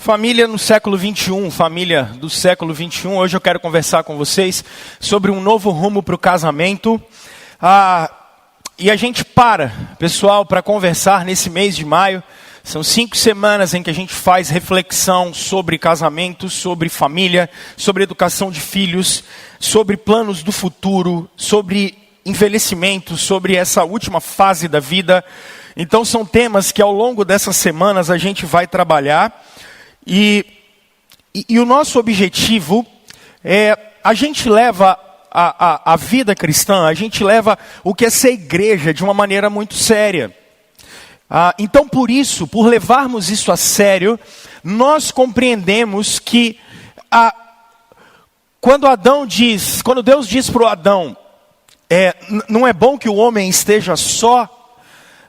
Família no século 21, família do século 21, hoje eu quero conversar com vocês sobre um novo rumo para o casamento. E a gente pessoal, para conversar nesse mês de maio. São 5 semanas em que a gente faz reflexão sobre casamento, sobre família, sobre educação de filhos, sobre planos do futuro, sobre envelhecimento, sobre essa última fase da vida. Então são temas que ao longo dessas semanas a gente vai trabalhar. E o nosso objetivo é, a gente leva a vida cristã, a gente leva o que é ser igreja de uma maneira muito séria. Então por isso, por levarmos isso a sério, nós compreendemos que quando Deus diz para o Adão, não é bom que o homem esteja só,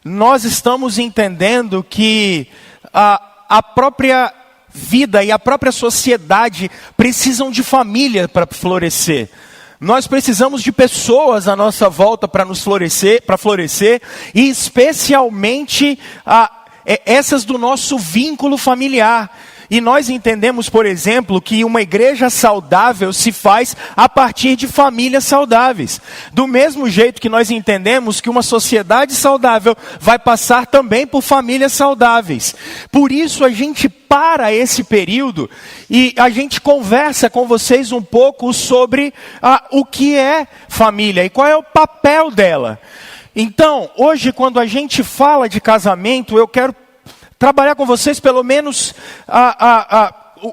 nós estamos entendendo que a própria vida e a própria sociedade precisam de família para florescer. Nós precisamos de pessoas à nossa volta para florescer, e especialmente essas do nosso vínculo familiar. E nós entendemos, por exemplo, que uma igreja saudável se faz a partir de famílias saudáveis. Do mesmo jeito que nós entendemos que uma sociedade saudável vai passar também por famílias saudáveis. Por isso a gente para esse período e a gente conversa com vocês um pouco sobre o que é família e qual é o papel dela. Então, hoje quando a gente fala de casamento, eu quero trabalhar com vocês pelo menos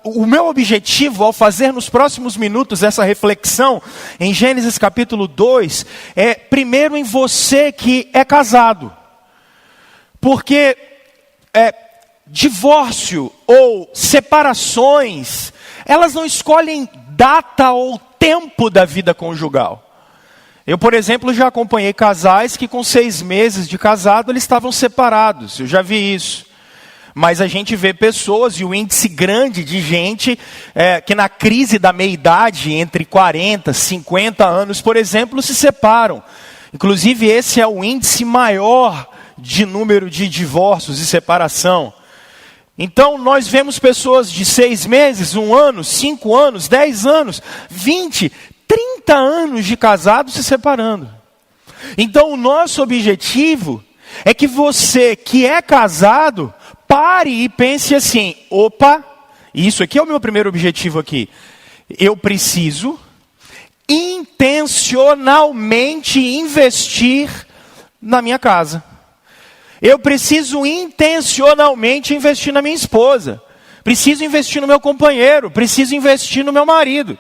o meu objetivo ao fazer nos próximos minutos essa reflexão em Gênesis capítulo 2 é primeiro em você que é casado. Porque divórcio ou separações, elas não escolhem data ou tempo da vida conjugal. Eu, por exemplo, já acompanhei casais que com 6 meses de casado eles estavam separados, eu já vi isso. Mas a gente vê pessoas e o índice grande de gente que na crise da meia-idade, entre 40 e 50 anos, por exemplo, se separam. Inclusive esse é o índice maior de número de divórcios e separação. Então nós vemos pessoas de 6 meses, 1 ano, 5 anos, 10 anos, 20, 30 anos de casados se separando. Então o nosso objetivo é que você que é casado pare e pense assim, isso aqui é o meu primeiro objetivo aqui. Eu preciso intencionalmente investir na minha casa. Eu preciso intencionalmente investir na minha esposa. Preciso investir no meu companheiro. Preciso investir no meu marido.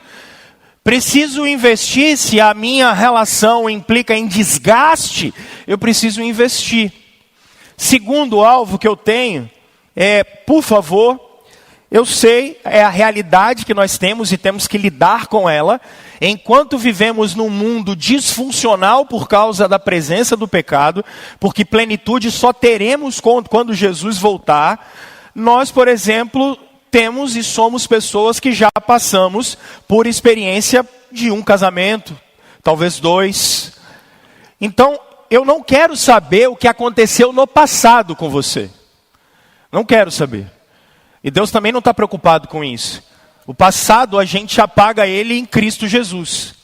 Preciso investir, se a minha relação implica em desgaste, eu preciso investir. Segundo alvo que eu tenho por favor, eu sei, é a realidade que nós temos e temos que lidar com ela. Enquanto vivemos num mundo disfuncional por causa da presença do pecado, porque plenitude só teremos quando Jesus voltar, nós, por exemplo, temos e somos pessoas que já passamos por experiência de um casamento, talvez 2. Então, eu não quero saber o que aconteceu no passado com você. Não quero saber. E Deus também não está preocupado com isso. O passado a gente apaga ele em Cristo Jesus.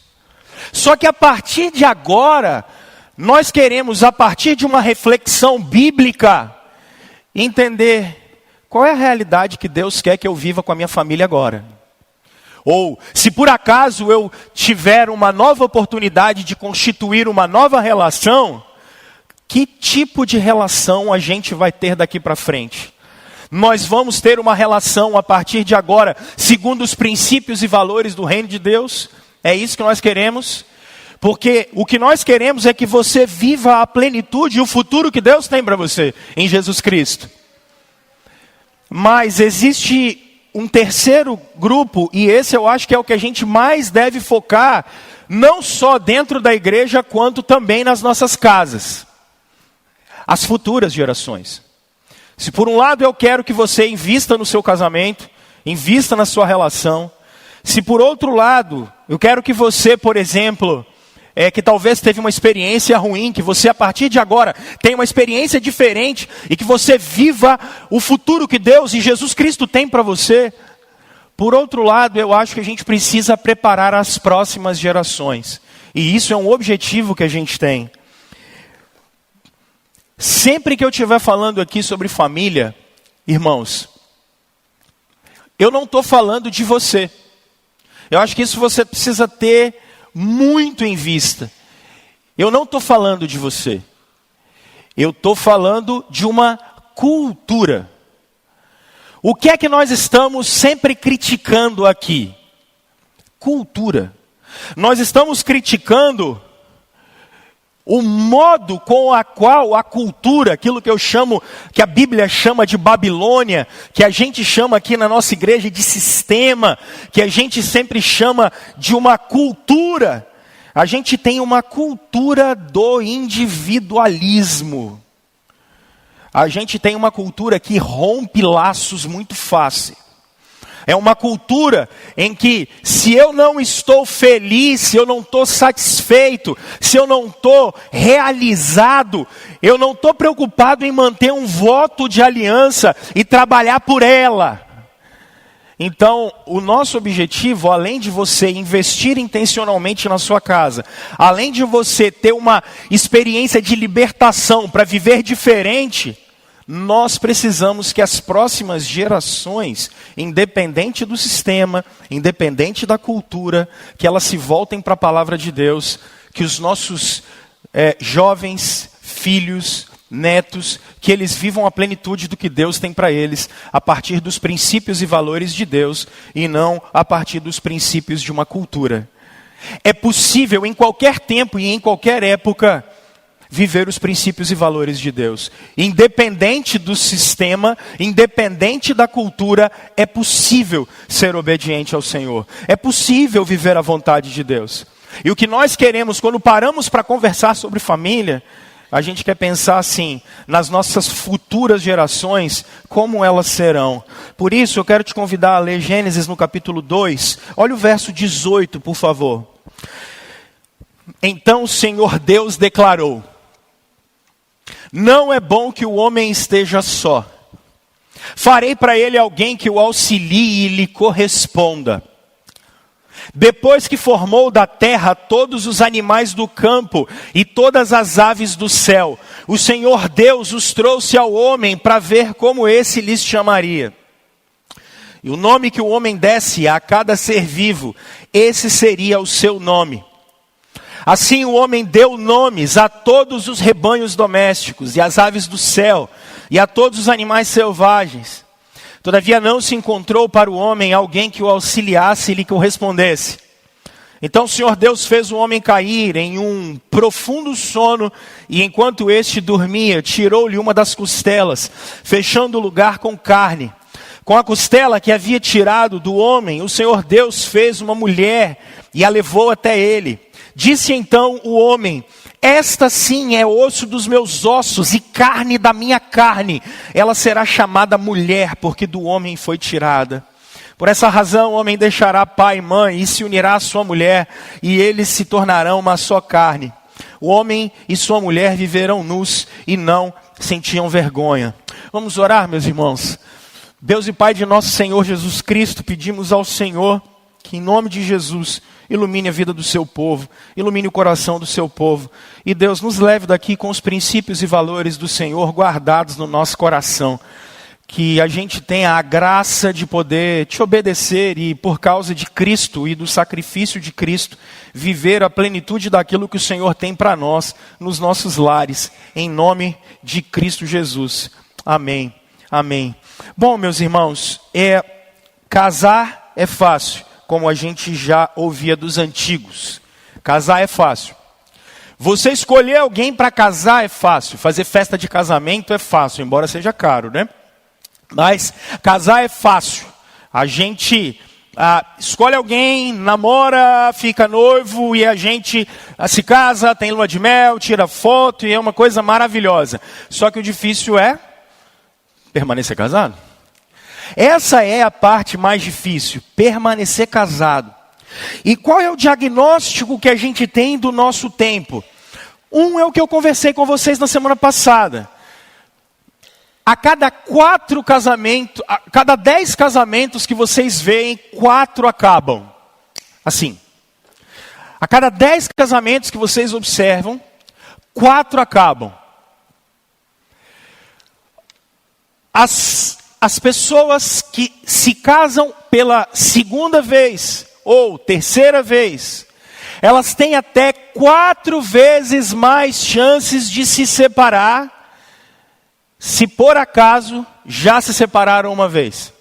Só que a partir de agora, nós queremos, a partir de uma reflexão bíblica, entender qual é a realidade que Deus quer que eu viva com a minha família agora. Ou, se por acaso eu tiver uma nova oportunidade de constituir uma nova relação, que tipo de relação a gente vai ter daqui para frente? Nós vamos ter uma relação a partir de agora, segundo os princípios e valores do reino de Deus? É isso que nós queremos? Porque o que nós queremos é que você viva a plenitude e o futuro que Deus tem para você em Jesus Cristo. Mas existe um terceiro grupo, e esse eu acho que é o que a gente mais deve focar, não só dentro da igreja, quanto também nas nossas casas. As futuras gerações. Se por um lado eu quero que você invista no seu casamento, invista na sua relação. Se por outro lado, eu quero que você, por exemplo, que talvez teve uma experiência ruim, que você a partir de agora tenha uma experiência diferente e que você viva o futuro que Deus e Jesus Cristo tem para você. Por outro lado, eu acho que a gente precisa preparar as próximas gerações. E isso é um objetivo que a gente tem. Sempre que eu estiver falando aqui sobre família, irmãos, eu não estou falando de você. Eu acho que isso você precisa ter muito em vista. Eu não estou falando de você. Eu estou falando de uma cultura. O que é que nós estamos sempre criticando aqui? Cultura. Nós estamos criticando o modo com a qual a cultura, aquilo que eu chamo, que a Bíblia chama de Babilônia, que a gente chama aqui na nossa igreja de sistema, que a gente sempre chama de uma cultura. A gente tem uma cultura do individualismo. A gente tem uma cultura que rompe laços muito fácil. É uma cultura em que, se eu não estou feliz, se eu não estou satisfeito, se eu não estou realizado, eu não estou preocupado em manter um voto de aliança e trabalhar por ela. Então, o nosso objetivo, além de você investir intencionalmente na sua casa, além de você ter uma experiência de libertação para viver diferente, nós precisamos que as próximas gerações, independente do sistema, independente da cultura, que elas se voltem para a palavra de Deus, que os nossos jovens, filhos, netos, que eles vivam a plenitude do que Deus tem para eles, a partir dos princípios e valores de Deus, e não a partir dos princípios de uma cultura. É possível em qualquer tempo e em qualquer época viver os princípios e valores de Deus. Independente do sistema, independente da cultura, é possível ser obediente ao Senhor. É possível viver a vontade de Deus. E o que nós queremos, quando paramos para conversar sobre família, a gente quer pensar assim, nas nossas futuras gerações, como elas serão. Por isso, eu quero te convidar a ler Gênesis no capítulo 2. Olha o verso 18, por favor. Então o Senhor Deus declarou: não é bom que o homem esteja só. Farei para ele alguém que o auxilie e lhe corresponda. Depois que formou da terra todos os animais do campo e todas as aves do céu, o Senhor Deus os trouxe ao homem para ver como esse lhes chamaria. E o nome que o homem desse a cada ser vivo, esse seria o seu nome. Assim o homem deu nomes a todos os rebanhos domésticos e às aves do céu e a todos os animais selvagens. Todavia não se encontrou para o homem alguém que o auxiliasse e lhe correspondesse. Então o Senhor Deus fez o homem cair em um profundo sono, e enquanto este dormia, tirou-lhe uma das costelas, fechando o lugar com carne. Com a costela que havia tirado do homem, o Senhor Deus fez uma mulher e a levou até ele. Disse então o homem: esta sim é osso dos meus ossos e carne da minha carne. Ela será chamada mulher, porque do homem foi tirada. Por essa razão o homem deixará pai e mãe e se unirá à sua mulher, e eles se tornarão uma só carne. O homem e sua mulher viverão nus e não sentiam vergonha. Vamos orar, meus irmãos. Deus e Pai de nosso Senhor Jesus Cristo, pedimos ao Senhor que em nome de Jesus ilumine a vida do seu povo, ilumine o coração do seu povo. E Deus, nos leve daqui com os princípios e valores do Senhor guardados no nosso coração. Que a gente tenha a graça de poder te obedecer e, por causa de Cristo e do sacrifício de Cristo, viver a plenitude daquilo que o Senhor tem para nós nos nossos lares. Em nome de Cristo Jesus. Amém. Amém. Bom, meus irmãos, casar é fácil, como a gente já ouvia dos antigos. Casar é fácil. Você escolher alguém para casar é fácil. Fazer festa de casamento é fácil, embora seja caro, né? Mas casar é fácil. A gente escolhe alguém, namora, fica noivo e a gente se casa, tem lua de mel, tira foto e é uma coisa maravilhosa. Só que o difícil é permanecer casado. Essa é a parte mais difícil, permanecer casado. E qual é o diagnóstico que a gente tem do nosso tempo? Um é o que eu conversei com vocês na semana passada. A cada 10 casamentos que vocês veem, 4 acabam. Assim. A cada 10 casamentos que vocês observam, 4 acabam. As pessoas que se casam pela segunda vez ou terceira vez, elas têm até 4 vezes mais chances de se separar, se por acaso já se separaram uma vez.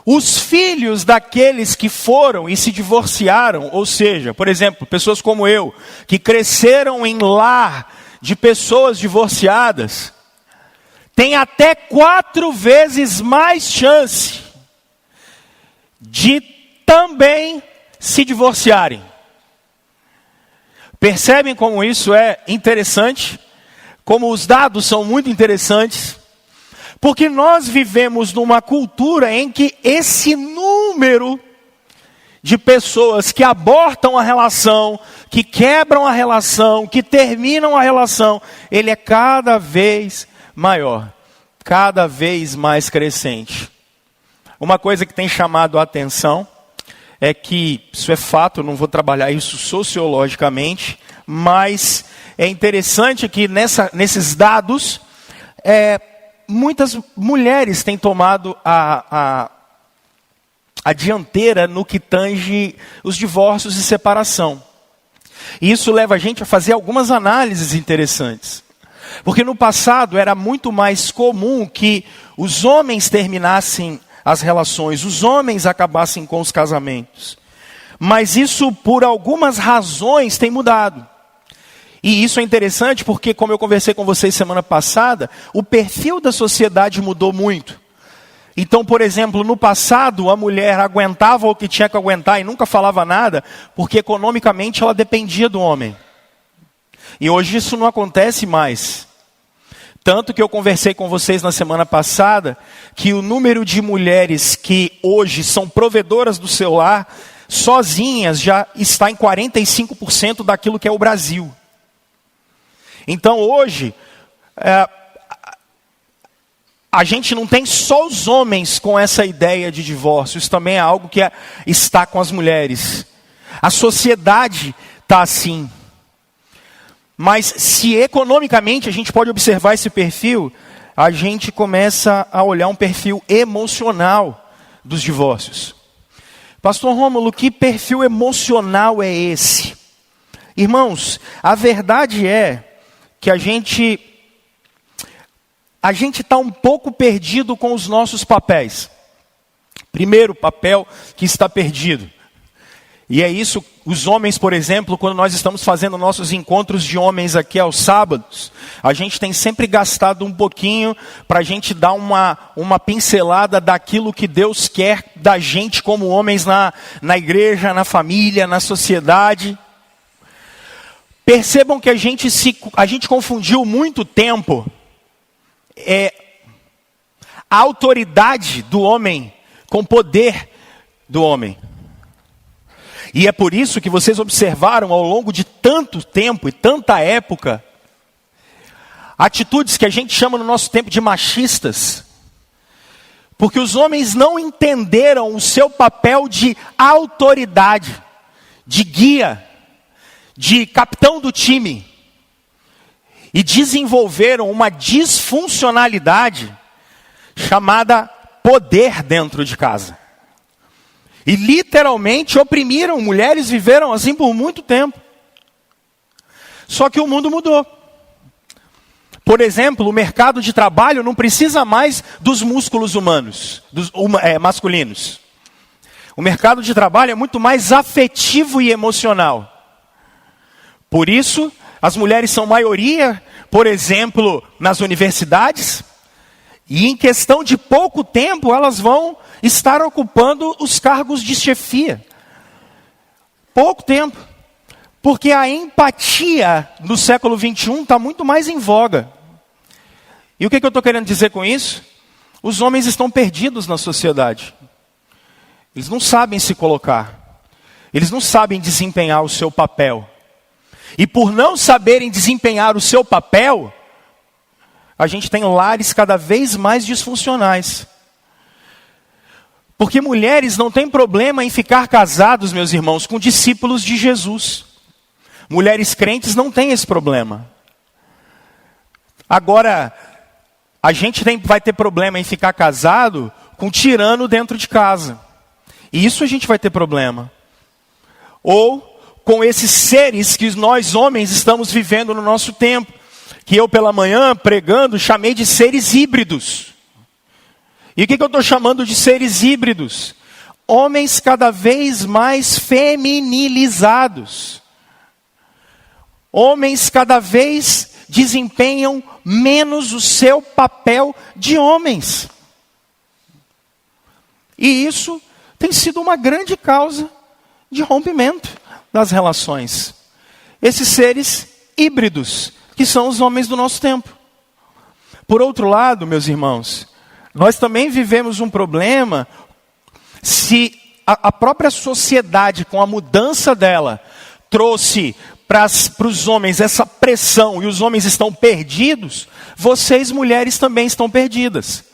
Os filhos daqueles que foram e se divorciaram, ou seja, por exemplo, pessoas como eu, que cresceram em lar de pessoas divorciadas, têm até 4 vezes mais chance de também se divorciarem. Percebem como isso é interessante? Como os dados são muito interessantes? Porque nós vivemos numa cultura em que esse número de pessoas que abortam a relação, que quebram a relação, que terminam a relação, ele é cada vez maior, cada vez mais crescente. Uma coisa que tem chamado a atenção é que, isso é fato, eu não vou trabalhar isso sociologicamente, mas é interessante que nesses dados, muitas mulheres têm tomado a dianteira no que tange os divórcios e separação. E isso leva a gente a fazer algumas análises interessantes. Porque no passado era muito mais comum que os homens terminassem as relações, os homens acabassem com os casamentos. Mas isso, por algumas razões, tem mudado. E isso é interessante porque, como eu conversei com vocês semana passada, o perfil da sociedade mudou muito. Então, por exemplo, no passado, a mulher aguentava o que tinha que aguentar e nunca falava nada, porque economicamente ela dependia do homem. E hoje isso não acontece mais. Tanto que eu conversei com vocês na semana passada, que o número de mulheres que hoje são provedoras do seu lar, sozinhas, já está em 45% daquilo que é o Brasil. Então hoje, a gente não tem só os homens com essa ideia de divórcio, isso também é algo que está com as mulheres. A sociedade está assim. Mas se economicamente a gente pode observar esse perfil, a gente começa a olhar um perfil emocional dos divórcios. Pastor Rômulo, que perfil emocional é esse? Irmãos, a verdade é que a gente está um pouco perdido com os nossos papéis. Primeiro papel que está perdido. E é isso, os homens, por exemplo, quando nós estamos fazendo nossos encontros de homens aqui aos sábados, a gente tem sempre gastado um pouquinho para a gente dar uma pincelada daquilo que Deus quer da gente como homens na igreja, na família, na sociedade. Percebam que a gente confundiu muito tempo a autoridade do homem com o poder do homem. E é por isso que vocês observaram ao longo de tanto tempo e tanta época, atitudes que a gente chama no nosso tempo de machistas. Porque os homens não entenderam o seu papel de autoridade, de guia, de capitão do time. E desenvolveram uma disfuncionalidade chamada poder dentro de casa. E literalmente oprimiram, mulheres viveram assim por muito tempo. Só que o mundo mudou. Por exemplo, o mercado de trabalho não precisa mais dos músculos humanos, masculinos. O mercado de trabalho é muito mais afetivo e emocional. Por isso, as mulheres são maioria, por exemplo, nas universidades. E em questão de pouco tempo, elas vão estar ocupando os cargos de chefia. Pouco tempo. Porque a empatia no século 21 está muito mais em voga. E o que eu estou querendo dizer com isso? Os homens estão perdidos na sociedade. Eles não sabem se colocar. Eles não sabem desempenhar o seu papel. E por não saberem desempenhar o seu papel, a gente tem lares cada vez mais disfuncionais. Porque mulheres não têm problema em ficar casados, meus irmãos, com discípulos de Jesus. Mulheres crentes não têm esse problema. Agora, a gente vai ter problema em ficar casado com tirano dentro de casa. E isso a gente vai ter problema. Ou com esses seres que nós homens estamos vivendo no nosso tempo. Que eu pela manhã, pregando, chamei de seres híbridos. E o que eu estou chamando de seres híbridos? Homens cada vez mais feminilizados. Homens cada vez desempenham menos o seu papel de homens. E isso tem sido uma grande causa de rompimento das relações. Esses seres híbridos, que são os homens do nosso tempo. Por outro lado, meus irmãos, nós também vivemos um problema se a própria sociedade, com a mudança dela, trouxe para os homens essa pressão e os homens estão perdidos, vocês mulheres também estão perdidas.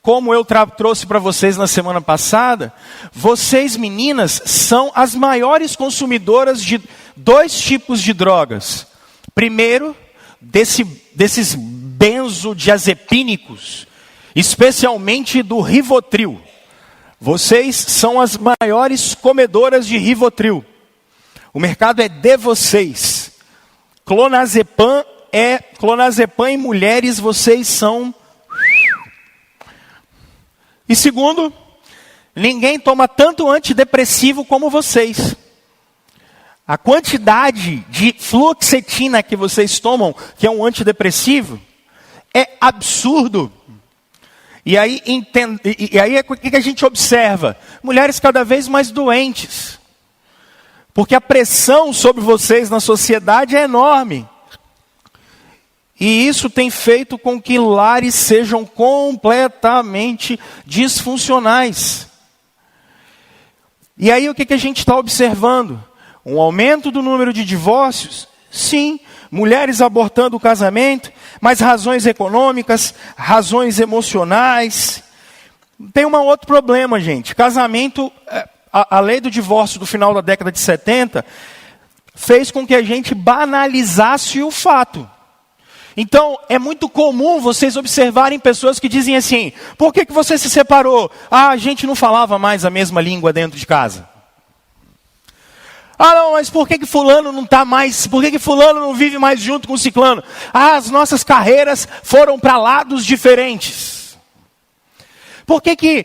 Como eu trouxe para vocês na semana passada, vocês meninas são as maiores consumidoras de 2 tipos de drogas. Primeiro, desses benzodiazepínicos, especialmente do Rivotril. Vocês são as maiores comedoras de Rivotril. O mercado é de vocês. Clonazepam em mulheres, vocês são. E segundo, ninguém toma tanto antidepressivo como vocês. A quantidade de fluoxetina que vocês tomam, que é um antidepressivo, é absurdo. E aí o que a gente observa? Mulheres cada vez mais doentes. Porque a pressão sobre vocês na sociedade é enorme. E isso tem feito com que lares sejam completamente disfuncionais. E aí o que a gente está observando? Um aumento do número de divórcios? Sim. Mulheres abortando o casamento, mas razões econômicas, razões emocionais. Tem um outro problema, gente. Casamento, a lei do divórcio do final da década de 70 fez com que a gente banalizasse o fato. Então, é muito comum vocês observarem pessoas que dizem assim: por que você se separou? Ah, a gente não falava mais a mesma língua dentro de casa. Ah, não, mas por que fulano não está mais, por que fulano não vive mais junto com o ciclano? Ah, as nossas carreiras foram para lados diferentes. Por que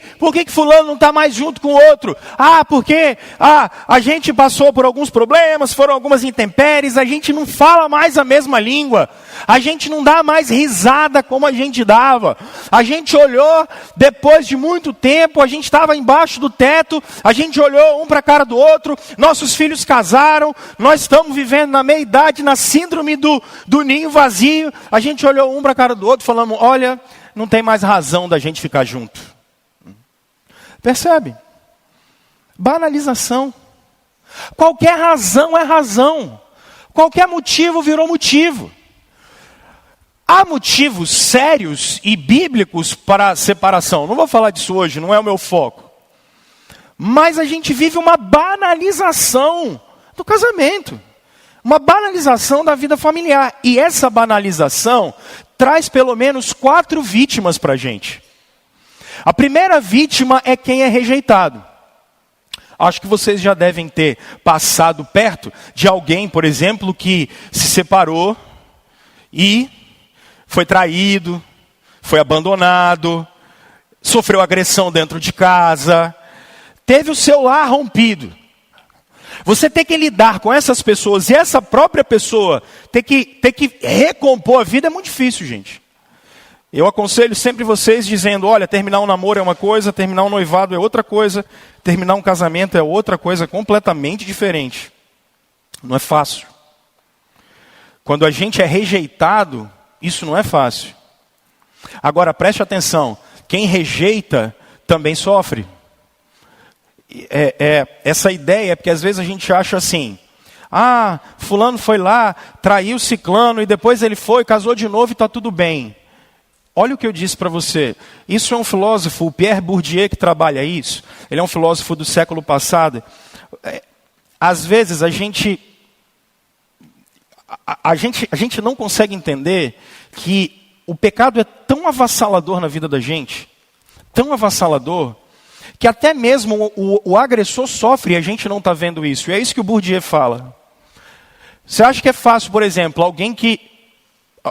fulano não está mais junto com o outro? Ah, porque a gente passou por alguns problemas, foram algumas intempéries, a gente não fala mais a mesma língua. A gente não dá mais risada como a gente dava. A gente olhou, depois de muito tempo, a gente estava embaixo do teto, a gente olhou um para a cara do outro, nossos filhos casaram, nós estamos vivendo na meia-idade, na síndrome do ninho vazio. A gente olhou um para a cara do outro, falamos: olha, não tem mais razão da gente ficar junto. Percebe? Banalização. Qualquer razão é razão. Qualquer motivo virou motivo. Há motivos sérios e bíblicos para a separação. Não vou falar disso hoje, não é o meu foco. Mas a gente vive uma banalização do casamento. Uma banalização da vida familiar. E essa banalização traz pelo menos 4 vítimas para a gente. A primeira vítima é quem é rejeitado. Acho que vocês já devem ter passado perto de alguém, por exemplo, que se separou e foi traído, foi abandonado, sofreu agressão dentro de casa, teve o seu lar rompido. Você tem que lidar com essas pessoas e essa própria pessoa ter que recompor a vida é muito difícil, gente. Eu aconselho sempre vocês dizendo: olha, terminar um namoro é uma coisa, terminar um noivado é outra coisa, terminar um casamento é outra coisa completamente diferente. Não é fácil. Quando a gente é rejeitado, isso não é fácil. Agora preste atenção, quem rejeita também sofre. essa ideia, porque às vezes a gente acha assim, fulano foi lá, traiu ciclano, e depois ele foi, casou de novo e está tudo bem. Olha o que eu disse para você. Isso é um filósofo, o Pierre Bourdieu, que trabalha isso. Ele é um filósofo do século passado. Às vezes a gente não consegue entender que o pecado é tão avassalador na vida da gente, tão avassalador, que até mesmo o agressor sofre e a gente não está vendo isso. E é isso que o Bourdieu fala. Você acha que é fácil, por exemplo,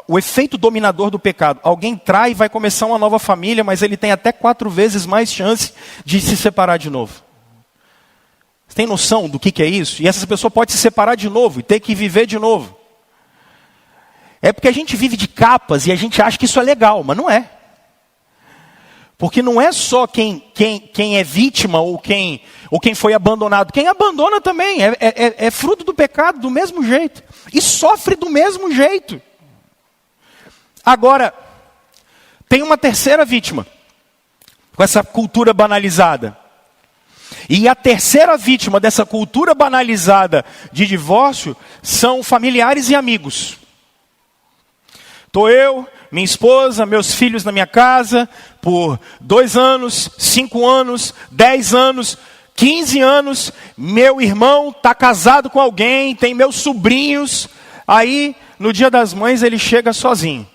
o efeito dominador do pecado, alguém trai e vai começar uma nova família, mas ele tem até 4 vezes mais chance de se separar de novo. Você tem noção do que é isso? E essa pessoa pode se separar de novo e ter que viver de novo. É porque a gente vive de capas e a gente acha que isso é legal, mas não é. Porque não é só quem é vítima ou quem foi abandonado. Quem abandona também é fruto do pecado do mesmo jeito. E sofre do mesmo jeito. Agora, tem uma terceira vítima. Com essa cultura banalizada. E a terceira vítima dessa cultura banalizada de divórcio são familiares e amigos. Estou eu, minha esposa, meus filhos na minha casa, por 2 anos, 5 anos, 10 anos, 15 anos, meu irmão está casado com alguém, tem meus sobrinhos, aí no Dia das Mães ele chega sozinho.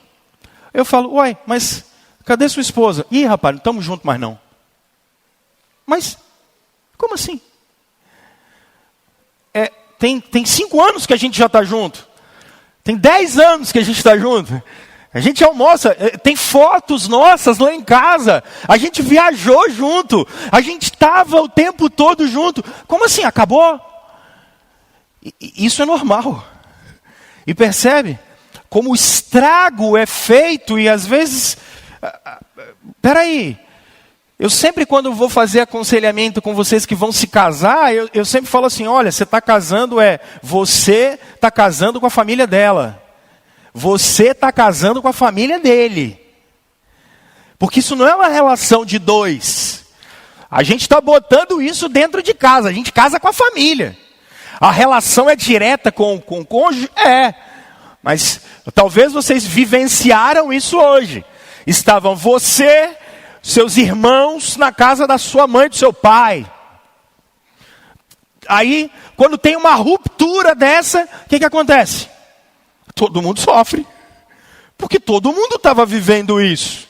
Eu falo, uai, mas cadê sua esposa? Ih, rapaz, não estamos juntos mais não. Mas, como assim? Tem 5 anos que a gente já está junto. Tem 10 anos que a gente está junto. A gente almoça, tem fotos nossas lá em casa. A gente viajou junto. A gente estava o tempo todo junto. Como assim? Acabou? Isso é normal. E percebe? Como o estrago é feito e às vezes... Peraí. Eu sempre, quando vou fazer aconselhamento com vocês que vão se casar, eu sempre falo assim, olha, você está casando, você está casando com a família dela. Você está casando com a família dele. Porque isso não é uma relação de 2. A gente está botando isso dentro de casa, a gente casa com a família. A relação é direta com o cônjuge? Mas talvez vocês vivenciaram isso hoje. Estavam você... seus irmãos na casa da sua mãe e do seu pai. Aí, quando tem uma ruptura dessa, o que acontece? Todo mundo sofre. Porque todo mundo estava vivendo isso.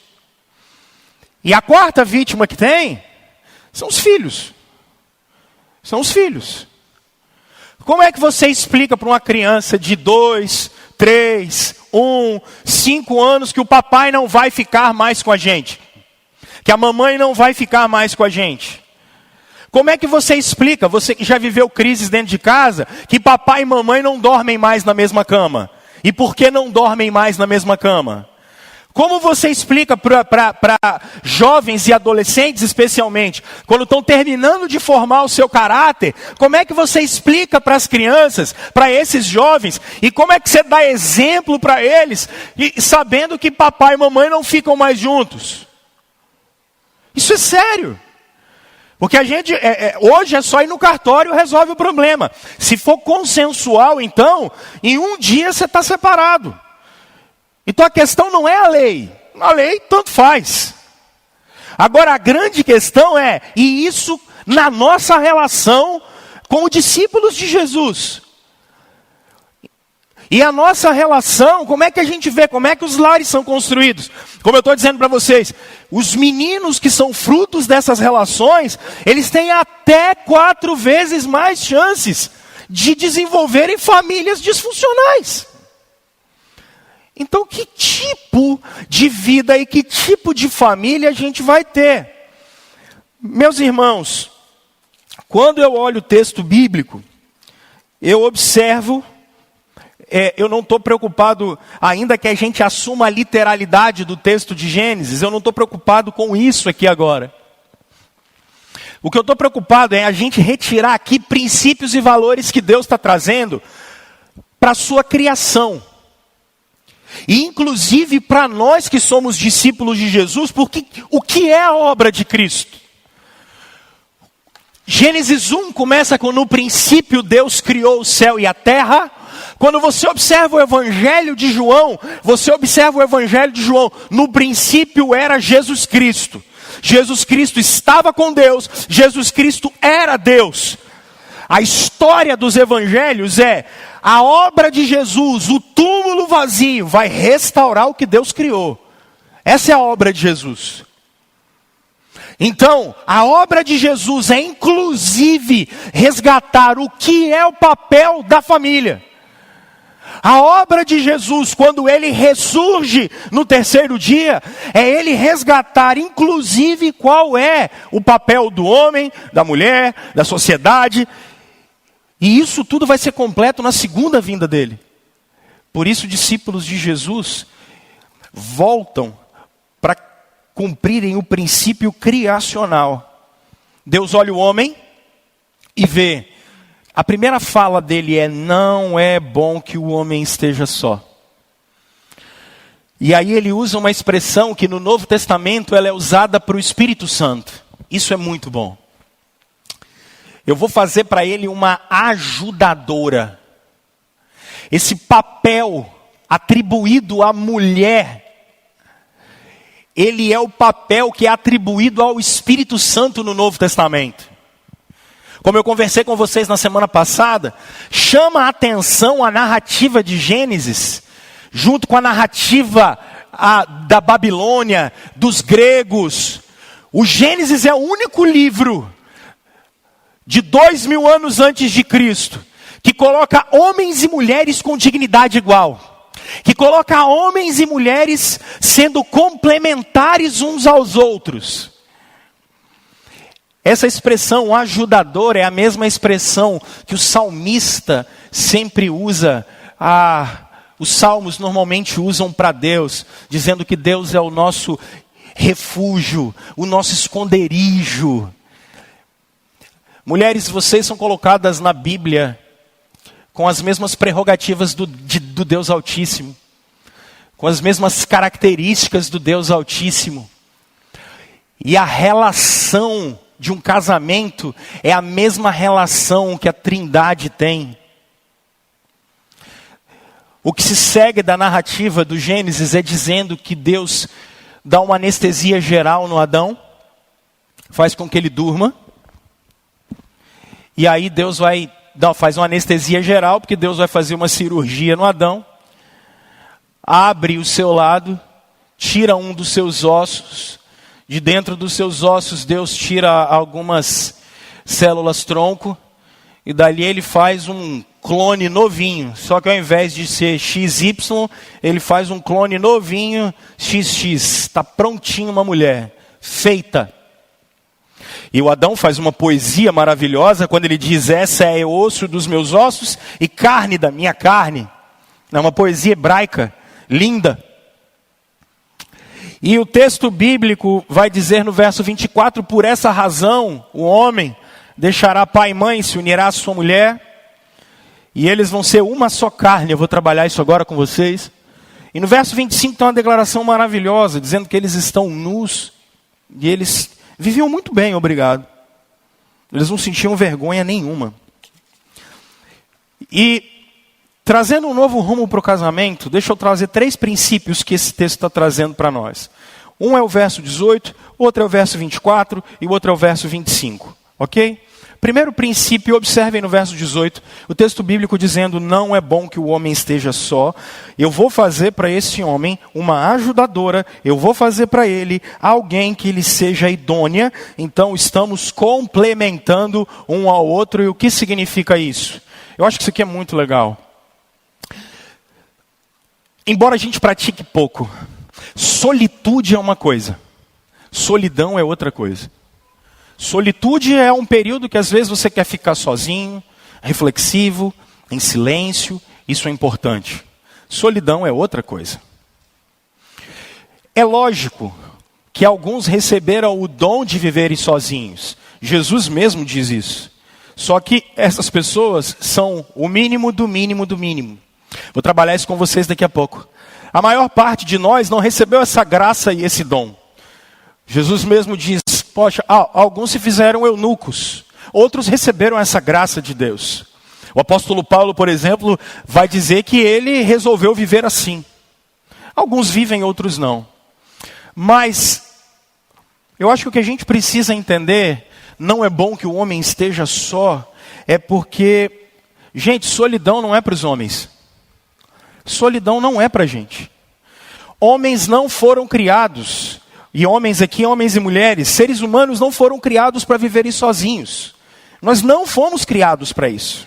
E a quarta vítima que tem, são os filhos. São os filhos. Como é que você explica para uma criança de 2, 3, 1, 5 anos que o papai não vai ficar mais com a gente? Que a mamãe não vai ficar mais com a gente. Como é que você explica, você que já viveu crises dentro de casa, que papai e mamãe não dormem mais na mesma cama? E por que não dormem mais na mesma cama? Como você explica para jovens e adolescentes, especialmente, quando estão terminando de formar o seu caráter, como é que você explica para as crianças, para esses jovens, e como é que você dá exemplo para eles, sabendo que papai e mamãe não ficam mais juntos? Isso é sério. Porque a gente, hoje é só ir no cartório e resolve o problema. Se for consensual, então, em um dia você está separado. Então a questão não é a lei. A lei tanto faz. Agora a grande questão e isso na nossa relação com os discípulos de Jesus. E a nossa relação, como é que a gente vê, como é que os lares são construídos? Como eu estou dizendo para vocês, os meninos que são frutos dessas relações, eles têm até 4 vezes mais chances de desenvolverem famílias disfuncionais. Então, que tipo de vida e que tipo de família a gente vai ter? Meus irmãos, quando eu olho o texto bíblico, eu observo... eu não estou preocupado, ainda que a gente assuma a literalidade do texto de Gênesis, eu não estou preocupado com isso aqui agora. O que eu estou preocupado é a gente retirar aqui princípios e valores que Deus está trazendo para a sua criação. E inclusive para nós que somos discípulos de Jesus, porque o que é a obra de Cristo? Gênesis 1 começa com: no princípio Deus criou o céu e a terra. Quando você observa o Evangelho de João, no princípio era Jesus Cristo. Jesus Cristo estava com Deus, Jesus Cristo era Deus. A história dos evangelhos é a obra de Jesus, o túmulo vazio vai restaurar o que Deus criou. Essa é a obra de Jesus. Então, a obra de Jesus é inclusive resgatar o que é o papel da família. A obra de Jesus, quando ele ressurge no terceiro dia, é ele resgatar inclusive qual é o papel do homem, da mulher, da sociedade. E isso tudo vai ser completo na segunda vinda dele. Por isso, discípulos de Jesus voltam para cumprirem o princípio criacional. Deus olha o homem e vê. A primeira fala dele é: não é bom que o homem esteja só. E aí ele usa uma expressão que no Novo Testamento ela é usada para o Espírito Santo. Isso é muito bom. Eu vou fazer para ele uma ajudadora. Esse papel atribuído à mulher, ele é o papel que é atribuído ao Espírito Santo no Novo Testamento. Como eu conversei com vocês na semana passada, chama a atenção a narrativa de Gênesis, junto com a narrativa da Babilônia, dos gregos. O Gênesis é o único livro de 2000 anos antes de Cristo, que coloca homens e mulheres com dignidade igual, que coloca homens e mulheres sendo complementares uns aos outros. Essa expressão ajudador é a mesma expressão que o salmista sempre usa. Os salmos normalmente usam para Deus, dizendo que Deus é o nosso refúgio, o nosso esconderijo. Mulheres, vocês são colocadas na Bíblia com as mesmas prerrogativas do Deus Altíssimo, com as mesmas características do Deus Altíssimo. E a relação de um casamento é a mesma relação que a Trindade tem. O que se segue da narrativa do Gênesis é dizendo que Deus dá uma anestesia geral no Adão, faz com que ele durma, e aí Deus faz uma anestesia geral, porque Deus vai fazer uma cirurgia no Adão, abre o seu lado, tira um dos seus ossos, de dentro dos seus ossos Deus tira algumas células tronco, e dali ele faz um clone novinho, só que ao invés de ser XY, ele faz um clone novinho XX, está prontinho uma mulher, feita. E o Adão faz uma poesia maravilhosa quando ele diz: essa é osso dos meus ossos e carne da minha carne. É uma poesia hebraica, linda. E o texto bíblico vai dizer no verso 24: por essa razão o homem deixará pai e mãe, se unirá à sua mulher, e eles vão ser uma só carne. Eu vou trabalhar isso agora com vocês. E no verso 25 tem uma declaração maravilhosa, dizendo que eles estão nus, e eles viviam muito bem, obrigado. Eles não sentiam vergonha nenhuma. E trazendo um novo rumo para o casamento, deixa eu trazer 3 princípios que esse texto está trazendo para nós. Um é o verso 18, outro é o verso 24 e o outro é o verso 25. Ok? Primeiro princípio, observem no verso 18, o texto bíblico dizendo: não é bom que o homem esteja só. Eu vou fazer para esse homem uma ajudadora, eu vou fazer para ele alguém que lhe seja idônea. Então estamos complementando um ao outro. E o que significa isso? Eu acho que isso aqui é muito legal. Embora a gente pratique pouco, solitude é uma coisa, solidão é outra coisa. Solitude é um período que às vezes você quer ficar sozinho, reflexivo, em silêncio, isso é importante. Solidão é outra coisa. É lógico que alguns receberam o dom de viverem sozinhos. Jesus mesmo diz isso. Só que essas pessoas são o mínimo do mínimo do mínimo. Vou trabalhar isso com vocês daqui a pouco. A maior parte de nós não recebeu essa graça e esse dom. Jesus mesmo diz: poxa, alguns se fizeram eunucos, Outros receberam essa graça de Deus. O apóstolo Paulo, por exemplo, vai dizer que ele resolveu viver assim. Alguns vivem, outros não. Mas eu acho que o que a gente precisa entender, não é bom que o homem esteja só, é porque, gente, solidão não é para os homens. Solidão não é para a gente. Homens não foram criados, e homens aqui, homens e mulheres, seres humanos não foram criados para viverem sozinhos. Nós não fomos criados para isso.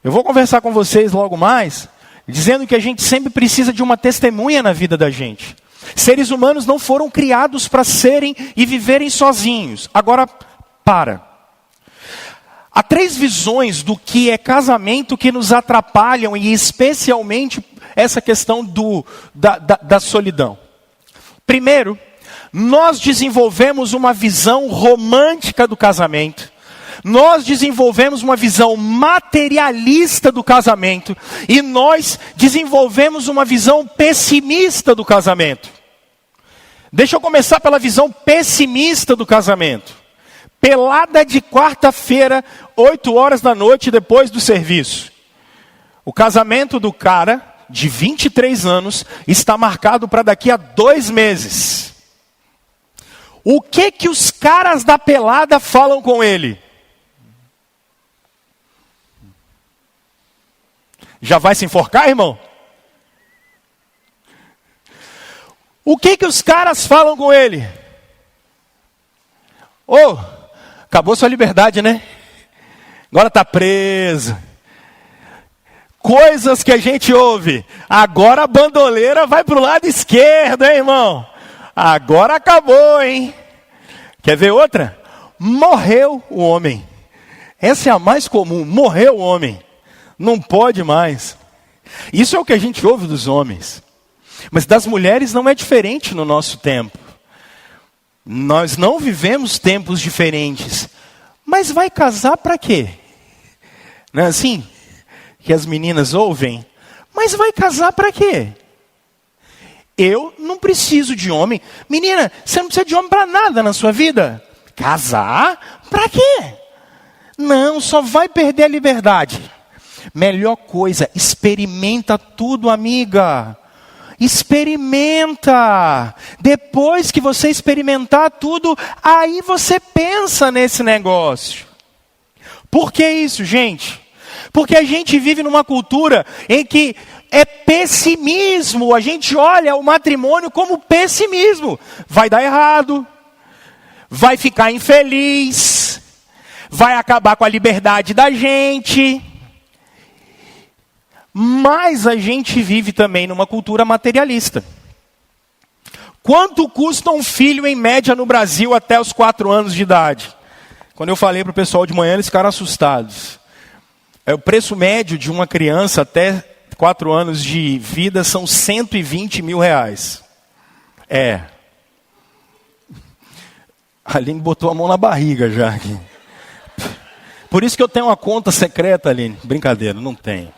Eu vou conversar com vocês logo mais, dizendo que a gente sempre precisa de uma testemunha na vida da gente. Seres humanos não foram criados para serem e viverem sozinhos. Agora, há 3 visões do que é casamento que nos atrapalham, e especialmente essa questão da solidão. Primeiro, nós desenvolvemos uma visão romântica do casamento. Nós desenvolvemos uma visão materialista do casamento. E nós desenvolvemos uma visão pessimista do casamento. Deixa eu começar pela visão pessimista do casamento. Pelada de quarta-feira, 8 horas da noite, depois do serviço. O casamento do cara, de 23 anos, está marcado para daqui a 2 meses. O que os caras da pelada falam com ele? Já vai se enforcar, irmão? O que os caras falam com ele? Acabou sua liberdade, né? Agora está preso. Coisas que a gente ouve. Agora a bandoleira vai para o lado esquerdo, hein, irmão? Agora acabou, hein? Quer ver outra? Morreu o homem. Essa é a mais comum. Morreu o homem. Não pode mais. Isso é o que a gente ouve dos homens. Mas das mulheres não é diferente no nosso tempo. Nós não vivemos tempos diferentes. Mas vai casar para quê? Não é assim que as meninas ouvem? Mas vai casar para quê? Eu não preciso de homem. Menina, você não precisa de homem para nada na sua vida. Casar? Para quê? Não, só vai perder a liberdade. Melhor coisa, experimenta tudo, amiga. Experimenta. Depois que você experimentar tudo, aí você pensa nesse negócio. Por que isso, gente? Porque a gente vive numa cultura em que é pessimismo. A gente olha o matrimônio como pessimismo. Vai dar errado. Vai ficar infeliz. Vai acabar com a liberdade da gente. Mas a gente vive também numa cultura materialista. Quanto custa um filho em média no Brasil até os 4 anos de idade? Quando eu falei para o pessoal de manhã, eles ficaram assustados. O preço médio de uma criança até 4 anos de vida são 120 mil reais. A Aline botou a mão na barriga já aqui. Por isso que eu tenho uma conta secreta, Aline. Brincadeira, não tem.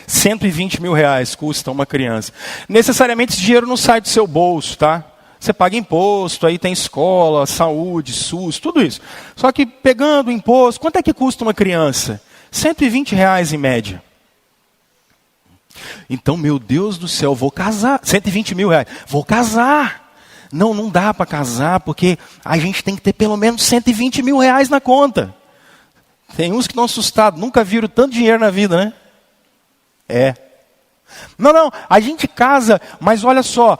120 mil reais custa uma criança. Necessariamente esse dinheiro não sai do seu bolso, tá? Você paga imposto, aí tem escola, saúde, SUS, tudo isso. Só que pegando o imposto, quanto é que custa uma criança? 120 reais em média. Então, meu Deus do céu, vou casar. 120 mil reais. Vou casar. Não dá para casar, porque a gente tem que ter pelo menos 120 mil reais na conta. Tem uns que estão assustados, nunca viram tanto dinheiro na vida, né? Não, a gente casa, mas olha só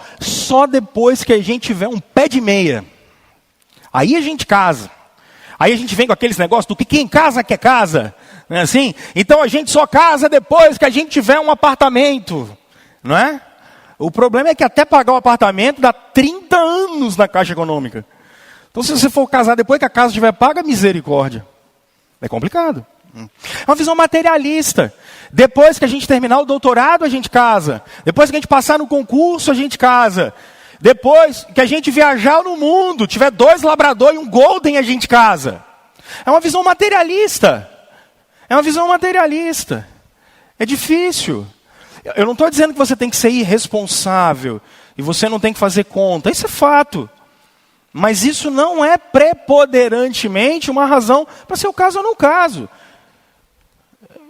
depois que a gente tiver um pé de meia. Aí a gente casa. Aí a gente vem com aqueles negócios do que quem casa quer casa. Não é assim? Então a gente só casa depois que a gente tiver um apartamento. Não é? O problema é que até pagar o apartamento dá 30 anos na Caixa Econômica. Então se você for casar depois que a casa estiver paga, misericórdia. É complicado. É uma visão materialista. Depois que a gente terminar o doutorado, a gente casa. Depois que a gente passar no concurso, a gente casa. Depois que a gente viajar no mundo, tiver 2 labrador e um golden, a gente casa. É uma visão materialista. É difícil. Eu não estou dizendo que você tem que ser irresponsável e você não tem que fazer conta. Isso é fato. Mas isso não é preponderantemente uma razão para se eu caso ou não caso.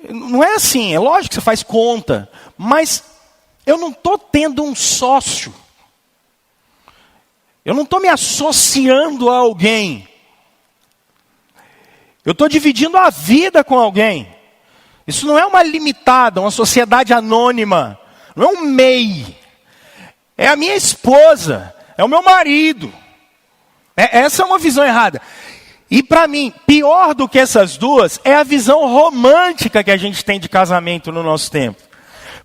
Não é assim, é lógico que você faz conta, mas eu não estou tendo um sócio. Eu não estou me associando a alguém. Eu estou dividindo a vida com alguém. Isso não é uma limitada, uma sociedade anônima. Não é um MEI. É a minha esposa, é o meu marido. Essa é uma visão errada. E para mim, pior do que essas duas, é a visão romântica que a gente tem de casamento no nosso tempo.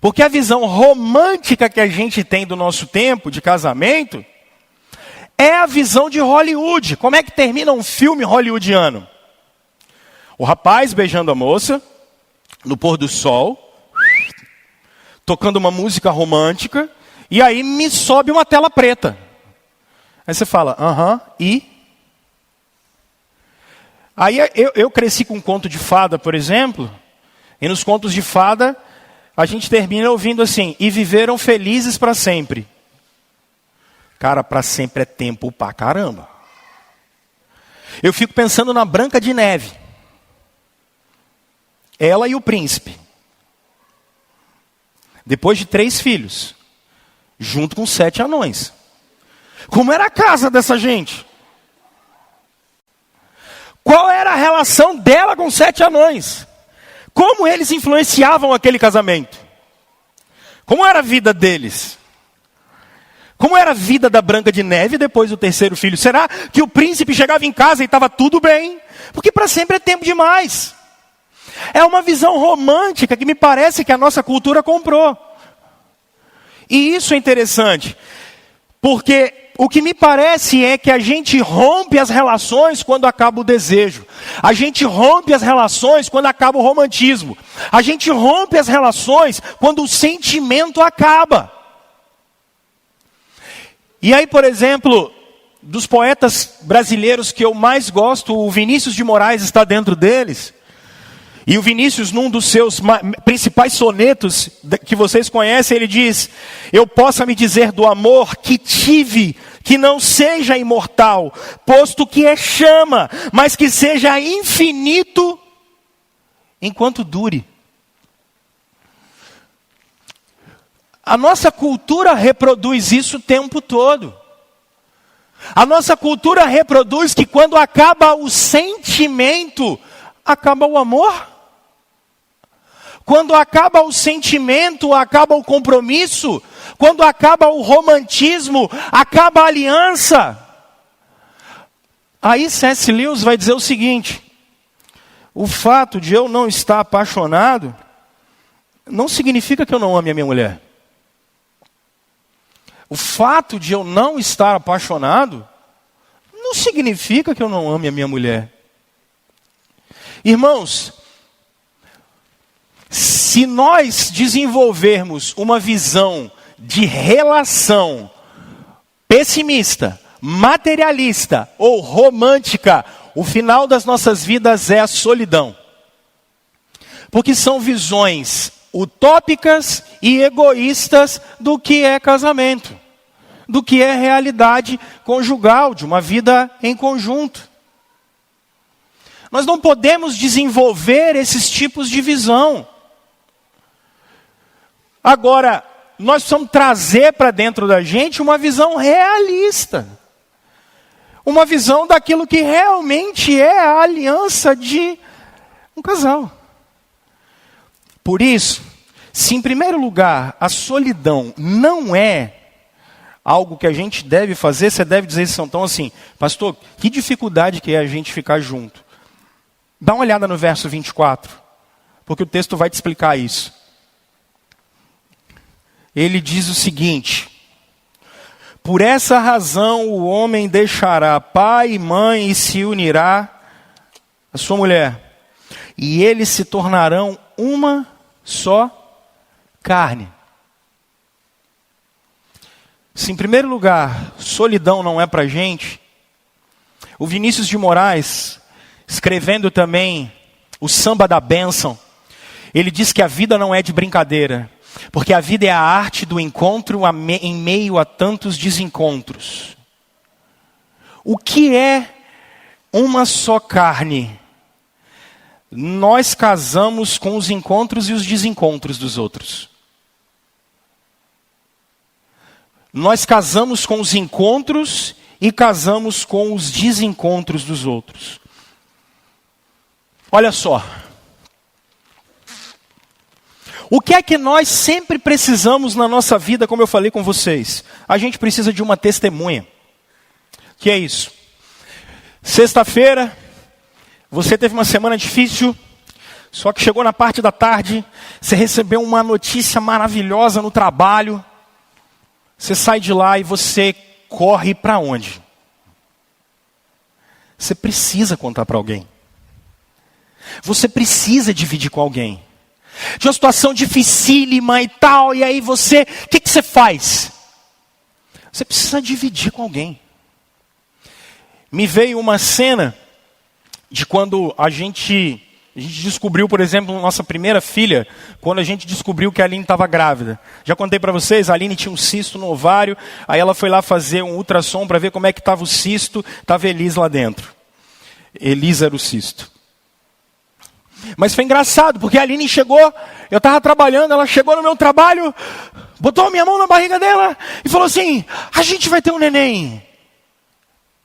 Porque a visão romântica que a gente tem do nosso tempo de casamento é a visão de Hollywood. Como é que termina um filme hollywoodiano? O rapaz beijando a moça, no pôr do sol, tocando uma música romântica, e aí me sobe uma tela preta. Aí você fala, e? Aí eu cresci com um conto de fada, por exemplo, e nos contos de fada, a gente termina ouvindo assim, e viveram felizes para sempre. Cara, para sempre é tempo pra caramba. Eu fico pensando na Branca de Neve. Ela e o príncipe. Depois de 3 filhos. Junto com 7 anões. Como era a casa dessa gente? Qual era a relação dela com 7 anões? Como eles influenciavam aquele casamento? Como era a vida deles? Como era a vida da Branca de Neve depois do 3º filho? Será que o príncipe chegava em casa e estava tudo bem? Porque para sempre é tempo demais. É uma visão romântica que me parece que a nossa cultura comprou. E isso é interessante. Porque o que me parece é que a gente rompe as relações quando acaba o desejo. A gente rompe as relações quando acaba o romantismo. A gente rompe as relações quando o sentimento acaba. E aí, por exemplo, dos poetas brasileiros que eu mais gosto, o Vinícius de Moraes está dentro deles. E o Vinícius, num dos seus principais sonetos que vocês conhecem, ele diz: eu possa me dizer do amor que tive, que não seja imortal, posto que é chama, mas que seja infinito enquanto dure. A nossa cultura reproduz isso o tempo todo. A nossa cultura reproduz que quando acaba o sentimento, acaba o amor. Quando acaba o sentimento, acaba o compromisso. Quando acaba o romantismo, acaba a aliança. Aí C.S. Lewis vai dizer o seguinte: o fato de eu não estar apaixonado não significa que eu não ame a minha mulher. O fato de eu não estar apaixonado não significa que eu não ame a minha mulher. Irmãos, se nós desenvolvermos uma visão de relação pessimista, materialista ou romântica, o final das nossas vidas é a solidão. Porque são visões utópicas e egoístas do que é casamento, do que é realidade conjugal, de uma vida em conjunto. Nós não podemos desenvolver esses tipos de visão. Agora, nós precisamos trazer para dentro da gente uma visão realista. Uma visão daquilo que realmente é a aliança de um casal. Por isso, se em primeiro lugar a solidão não é algo que a gente deve fazer, você deve dizer então assim: pastor, que dificuldade que é a gente ficar junto? Dá uma olhada no verso 24, porque o texto vai te explicar isso. Ele diz o seguinte: por essa razão o homem deixará pai e mãe e se unirá à sua mulher, e eles se tornarão uma só carne. Se em primeiro lugar solidão não é para a gente, o Vinícius de Moraes, escrevendo também o Samba da Bênção, ele diz que a vida não é de brincadeira, porque a vida é a arte do encontro em meio a tantos desencontros. O que é uma só carne? Nós casamos com os encontros e os desencontros dos outros. Nós casamos com os encontros e casamos com os desencontros dos outros. Olha só. O que é que nós sempre precisamos na nossa vida, como eu falei com vocês? A gente precisa de uma testemunha. Que é isso? Sexta-feira, você teve uma semana difícil, só que chegou na parte da tarde, você recebeu uma notícia maravilhosa no trabalho, você sai de lá e você corre para onde? Você precisa contar para alguém. Você precisa dividir com alguém. De uma situação dificílima e tal, e aí você, o que você faz? Você precisa dividir com alguém. Me veio uma cena de quando a gente descobriu, por exemplo, nossa primeira filha, quando a gente descobriu que a Aline estava grávida. Já contei para vocês, a Aline tinha um cisto no ovário, aí ela foi lá fazer um ultrassom para ver como é que estava o cisto, estava Elisa lá dentro. Elisa era o cisto. Mas foi engraçado, porque a Aline chegou, eu estava trabalhando, ela chegou no meu trabalho, botou a minha mão na barriga dela e falou assim, a gente vai ter um neném.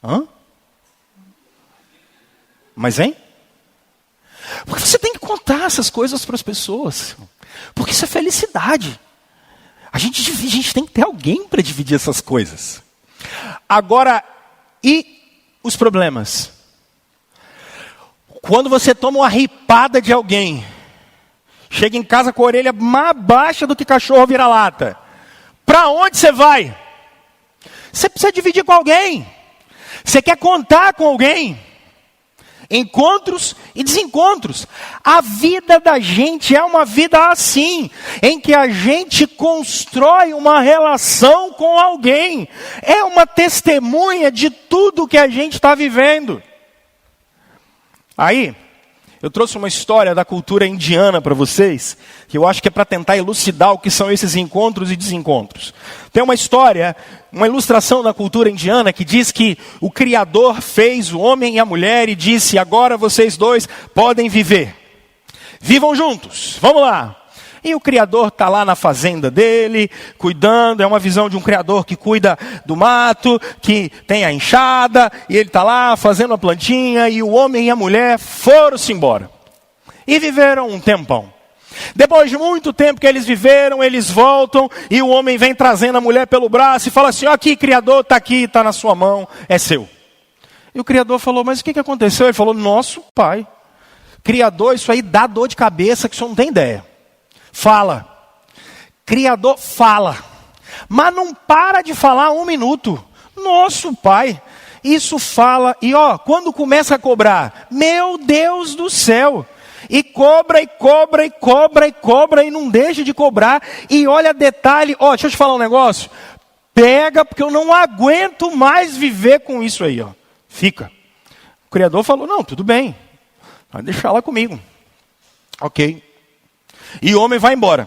Hã? Mas hein? Porque você tem que contar essas coisas para as pessoas. Porque isso é felicidade. A gente tem que ter alguém para dividir essas coisas. Agora, e os problemas? Quando você toma uma ripada de alguém, chega em casa com a orelha mais baixa do que cachorro vira-lata. Para onde você vai? Você precisa dividir com alguém. Você quer contar com alguém. Encontros e desencontros. A vida da gente é uma vida assim, em que a gente constrói uma relação com alguém. É uma testemunha de tudo que a gente está vivendo. Aí, eu trouxe uma história da cultura indiana para vocês, que eu acho que é para tentar elucidar o que são esses encontros e desencontros. Tem uma história, uma ilustração da cultura indiana que diz que o Criador fez o homem e a mulher e disse, agora vocês dois podem viver. Vivam juntos, vamos lá. E o Criador está lá na fazenda dele, cuidando, é uma visão de um Criador que cuida do mato, que tem a enxada, e ele está lá fazendo a plantinha, e o homem e a mulher foram-se embora. E viveram um tempão. Depois de muito tempo que eles viveram, eles voltam, e o homem vem trazendo a mulher pelo braço, e fala assim, ó aqui Criador, está aqui, está na sua mão, é seu. E o Criador falou, mas o que aconteceu? Ele falou, nosso pai. Criador, isso aí dá dor de cabeça que o senhor não tem ideia. Fala. Criador fala. Mas não para de falar 1 minuto. Nosso pai. Isso fala. E quando começa a cobrar. Meu Deus do céu. E cobra, e cobra, e cobra, e cobra. E não deixa de cobrar. E olha detalhe. Deixa eu te falar um negócio. Pega, porque eu não aguento mais viver com isso aí. Fica. O Criador falou, não, tudo bem. Vai deixar lá comigo. Ok. E o homem vai embora.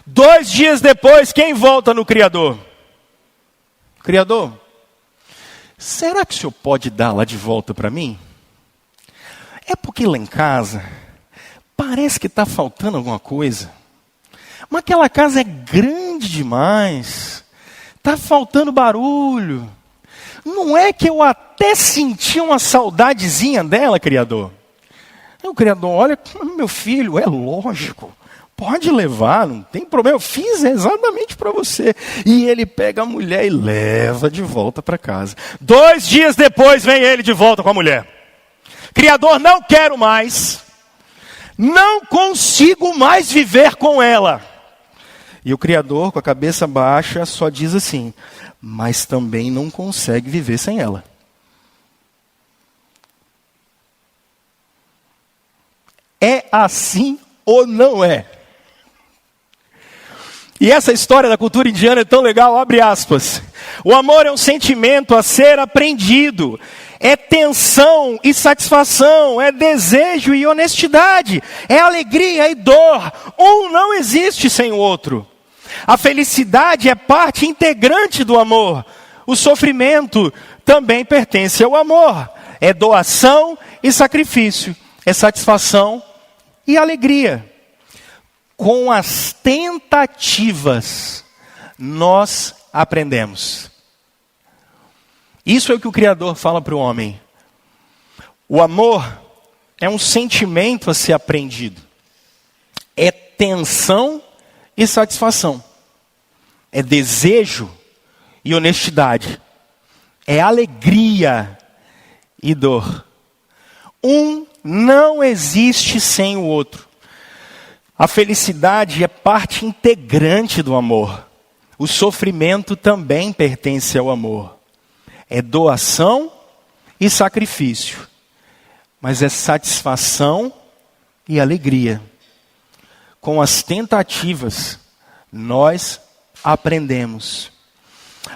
2 dias depois, quem volta no Criador? Criador, será que o senhor pode dar lá de volta para mim? É porque lá em casa, parece que está faltando alguma coisa. Mas aquela casa é grande demais. Está faltando barulho. Não é que eu até senti uma saudadezinha dela, Criador? O Criador, olha, meu filho, é lógico, pode levar, não tem problema, eu fiz exatamente para você. E ele pega a mulher e leva de volta para casa. 2 dias depois vem ele de volta com a mulher. Criador, não quero mais, não consigo mais viver com ela. E o Criador, com a cabeça baixa, só diz assim, mas também não consegue viver sem ela. É assim ou não é? E essa história da cultura indiana é tão legal, abre aspas. O amor é um sentimento a ser aprendido. É tensão e satisfação, é desejo e honestidade, é alegria e dor. Um não existe sem o outro. A felicidade é parte integrante do amor. o sofrimento também pertence ao amor. É doação e sacrifício. É satisfação e alegria. Com as tentativas, nós aprendemos. Isso é o que o Criador fala para o homem. O amor é um sentimento a ser aprendido. É tensão e satisfação. É desejo e honestidade. É alegria e dor. Um não existe sem o outro. A felicidade é parte integrante do amor. O sofrimento também pertence ao amor. É doação e sacrifício. Mas é satisfação e alegria. Com as tentativas, nós aprendemos.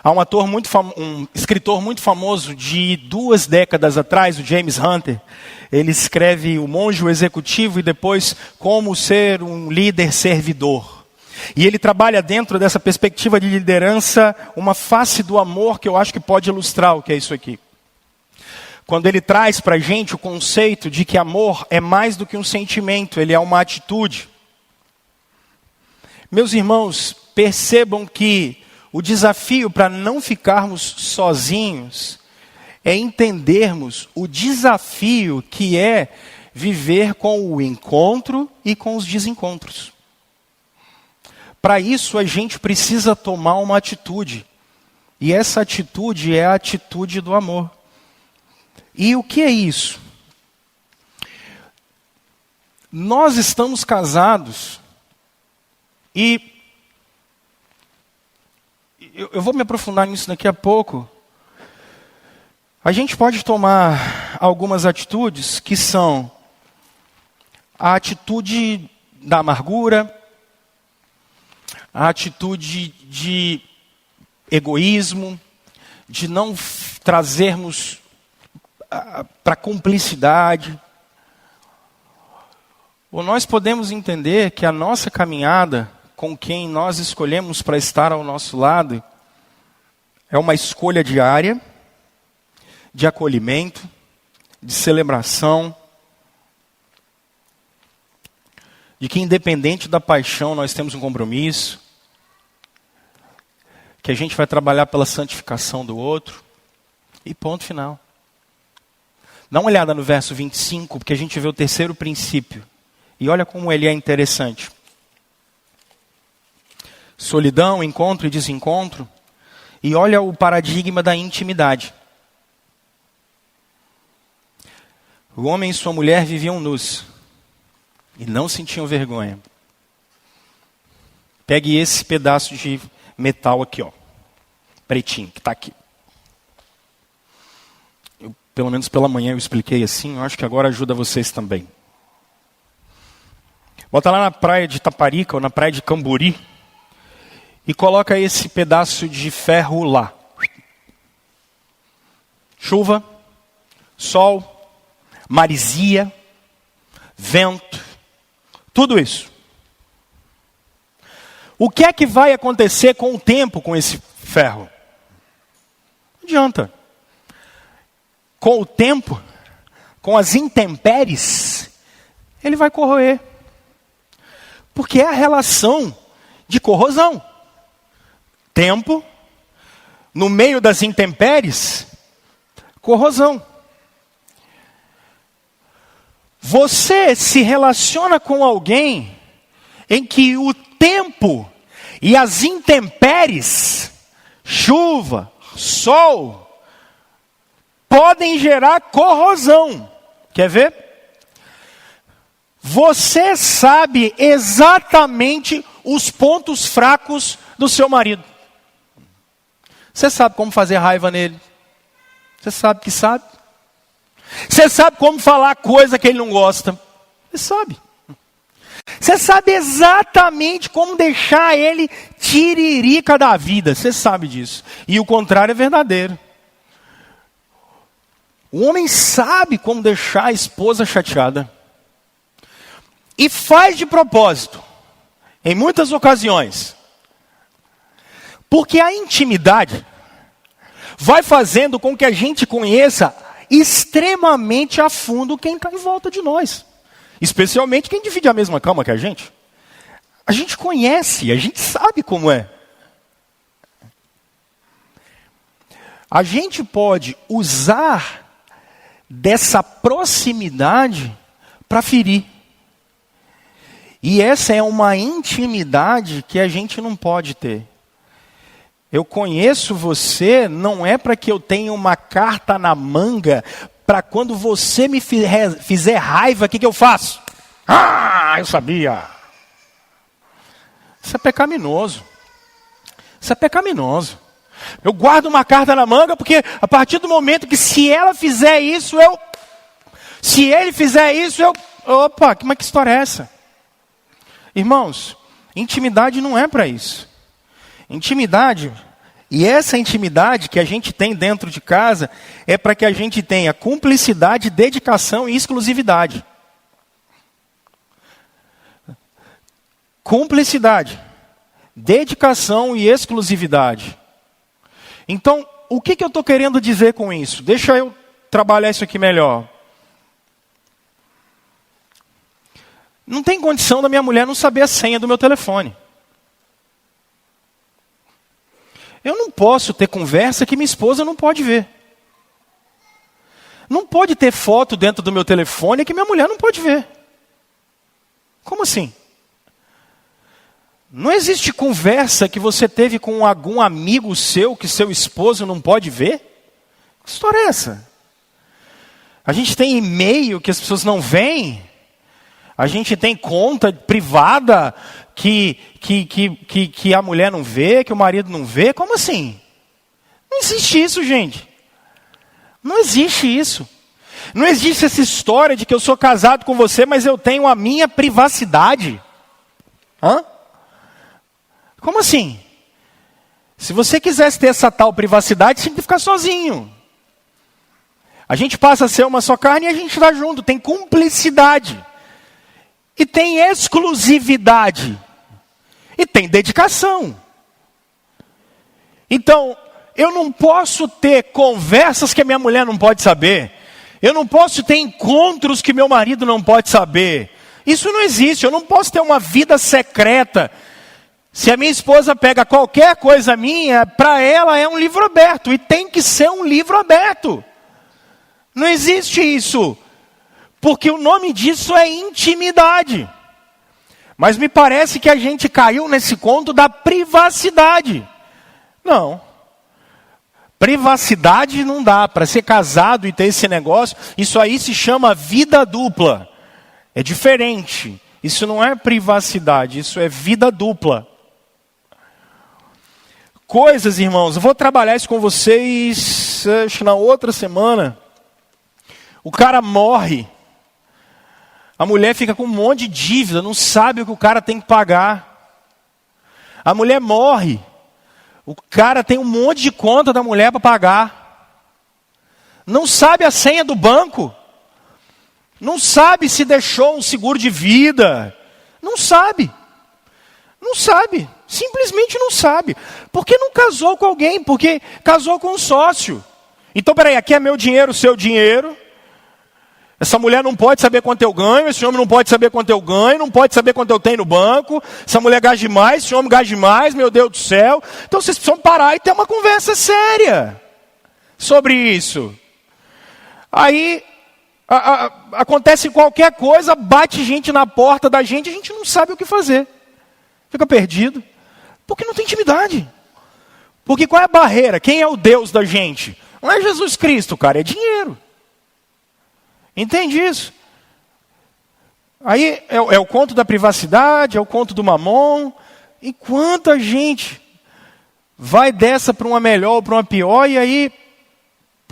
Há um escritor muito famoso de 2 décadas atrás, o James Hunter. Ele escreve O Monge, o Executivo e depois Como Ser um Líder Servidor. E ele trabalha dentro dessa perspectiva de liderança uma face do amor que eu acho que pode ilustrar o que é isso aqui. Quando ele traz para a gente o conceito de que amor é mais do que um sentimento, ele é uma atitude. Meus irmãos, percebam que o desafio para não ficarmos sozinhos é entendermos o desafio que é viver com o encontro e com os desencontros. Para isso a gente precisa tomar uma atitude. E essa atitude é a atitude do amor. E o que é isso? Nós estamos casados e eu vou me aprofundar nisso daqui a pouco. A gente pode tomar algumas atitudes que são a atitude da amargura, a atitude de egoísmo, de não trazermos para cumplicidade. Ou nós podemos entender que a nossa caminhada com quem nós escolhemos para estar ao nosso lado é uma escolha diária, de acolhimento, de celebração, de que independente da paixão nós temos um compromisso, que a gente vai trabalhar pela santificação do outro, e ponto final. Dá uma olhada no verso 25, porque a gente vê o terceiro princípio, e olha como ele é interessante. Solidão, encontro e desencontro, e olha o paradigma da intimidade. O homem e sua mulher viviam nus e não sentiam vergonha. Pegue esse pedaço de metal aqui, ó, pretinho, que está aqui. Pelo menos pela manhã eu expliquei assim, eu acho que agora ajuda vocês também. Bota lá na praia de Taparica ou na praia de Camburi e coloca esse pedaço de ferro lá. Chuva, sol, maresia, vento, tudo isso. O que é que vai acontecer com o tempo com esse ferro? Não adianta. Com o tempo, com as intempéries, ele vai corroer. Porque é a relação de corrosão. Tempo, no meio das intempéries, corrosão. Você se relaciona com alguém em que o tempo e as intempéries, chuva, sol, podem gerar corrosão. Quer ver? Você sabe exatamente os pontos fracos do seu marido. Você sabe como fazer raiva nele. Você sabe que sabe. Você sabe como falar coisa que ele não gosta. Você sabe. Você sabe exatamente como deixar ele tiririca da vida. Você sabe disso. E o contrário é verdadeiro. O homem sabe como deixar a esposa chateada. E faz de propósito. Em muitas ocasiões. Porque a intimidade vai fazendo com que a gente conheça extremamente a fundo quem está em volta de nós. Especialmente quem divide a mesma cama que a gente. A gente conhece, a gente sabe como é. A gente pode usar dessa proximidade para ferir. E essa é uma intimidade que a gente não pode ter. Eu conheço você, não é para que eu tenha uma carta na manga, para quando você me fizer raiva, o que eu faço? Ah, eu sabia. Isso é pecaminoso. Isso é pecaminoso. Eu guardo uma carta na manga, porque a partir do momento que se ela fizer isso, se ele fizer isso, opa, mas que história é essa? Irmãos, intimidade não é para isso. Intimidade, e essa intimidade que a gente tem dentro de casa, é para que a gente tenha cumplicidade, dedicação e exclusividade. Cumplicidade, dedicação e exclusividade. Então, o que eu estou querendo dizer com isso? Deixa eu trabalhar isso aqui melhor. Não tem condição da minha mulher não saber a senha do meu telefone. Eu não posso ter conversa que minha esposa não pode ver. Não pode ter foto dentro do meu telefone que minha mulher não pode ver. Como assim? Não existe conversa que você teve com algum amigo seu que seu esposo não pode ver? Que história é essa? A gente tem e-mail que as pessoas não veem? A gente tem conta privada que a mulher não vê, que o marido não vê? Como assim? Não existe isso, gente. Não existe isso. Não existe essa história de que eu sou casado com você, mas eu tenho a minha privacidade. Hã? Como assim? Se você quisesse ter essa tal privacidade, tinha que ficar sozinho. A gente passa a ser uma só carne e a gente está junto. Tem cumplicidade. E tem exclusividade. E tem dedicação. Então, eu não posso ter conversas que a minha mulher não pode saber. Eu não posso ter encontros que meu marido não pode saber. Isso não existe. Eu não posso ter uma vida secreta. Se a minha esposa pega qualquer coisa minha, para ela é um livro aberto. E tem que ser um livro aberto. Não existe isso. Porque o nome disso é intimidade. Mas me parece que a gente caiu nesse conto da privacidade. Não. Privacidade não dá. Para ser casado e ter esse negócio, isso aí se chama vida dupla. É diferente. Isso não é privacidade, isso é vida dupla. Coisas, irmãos, eu vou trabalhar isso com vocês, acho que na outra semana. O cara morre. A mulher fica com um monte de dívida, não sabe o que o cara tem que pagar. A mulher morre. O cara tem um monte de conta da mulher para pagar. Não sabe a senha do banco. Não sabe se deixou um seguro de vida. Não sabe. Não sabe. Simplesmente não sabe. Porque não casou com alguém, porque casou com um sócio. Então, peraí, aqui é meu dinheiro, seu dinheiro. Essa mulher não pode saber quanto eu ganho, esse homem não pode saber quanto eu ganho, não pode saber quanto eu tenho no banco, essa mulher gasta demais, esse homem gasta demais, meu Deus do céu. Então vocês precisam parar e ter uma conversa séria sobre isso. Aí acontece qualquer coisa, bate gente na porta da gente, a gente não sabe o que fazer. Fica perdido, porque não tem intimidade. Porque qual é a barreira? Quem é o Deus da gente? Não é Jesus Cristo, cara, é dinheiro. Entende isso? Aí é o conto da privacidade, é o conto do mamon. E quanta gente vai dessa para uma melhor ou para uma pior, e aí,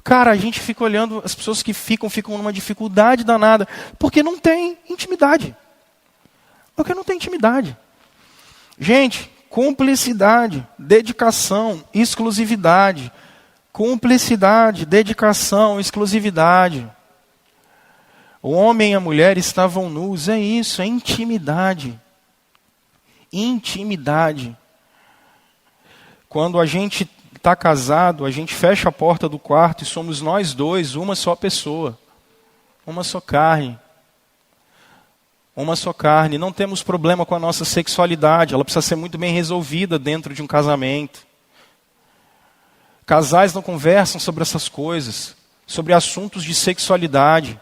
cara, a gente fica olhando, as pessoas que ficam numa dificuldade danada, porque não tem intimidade. Porque não tem intimidade. Gente, cumplicidade, dedicação, exclusividade. Cumplicidade, dedicação, exclusividade. O homem e a mulher estavam nus, é isso, é intimidade. Intimidade. Quando a gente está casado, a gente fecha a porta do quarto e somos nós dois, uma só pessoa. Uma só carne. Uma só carne. Não temos problema com a nossa sexualidade. Ela precisa ser muito bem resolvida dentro de um casamento. Casais não conversam sobre essas coisas. Sobre assuntos de sexualidade.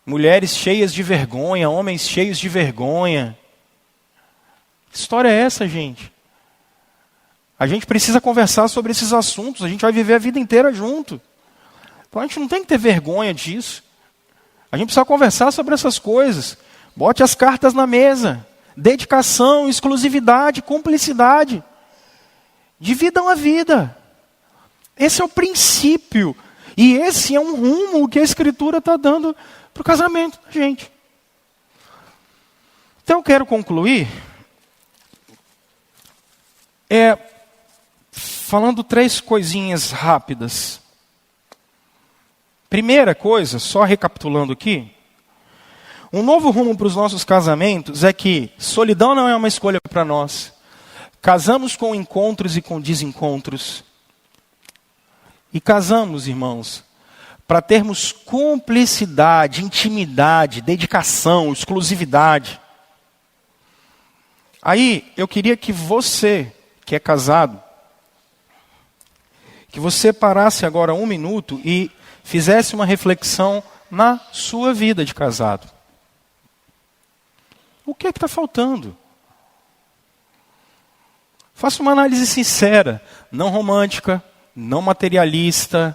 Mulheres cheias de vergonha, homens cheios de vergonha. Que história é essa, gente? A gente precisa conversar sobre esses assuntos. A gente vai viver a vida inteira junto. Então a gente não tem que ter vergonha disso. A gente precisa conversar sobre essas coisas. Bote as cartas na mesa. Dedicação, exclusividade, cumplicidade. Dividam a vida. Esse é o princípio. E esse é um rumo que a Escritura está dando para o casamento da gente. Então eu quero concluir falando 3 coisinhas rápidas. Primeira coisa, só recapitulando aqui, um novo rumo para os nossos casamentos é que solidão não é uma escolha para nós. Casamos com encontros e com desencontros. E casamos, irmãos, para termos cumplicidade, intimidade, dedicação, exclusividade. Aí, eu queria que você, que é casado, que você parasse agora 1 minuto e fizesse uma reflexão na sua vida de casado. O que é que está faltando? Faça uma análise sincera, não romântica, não materialista,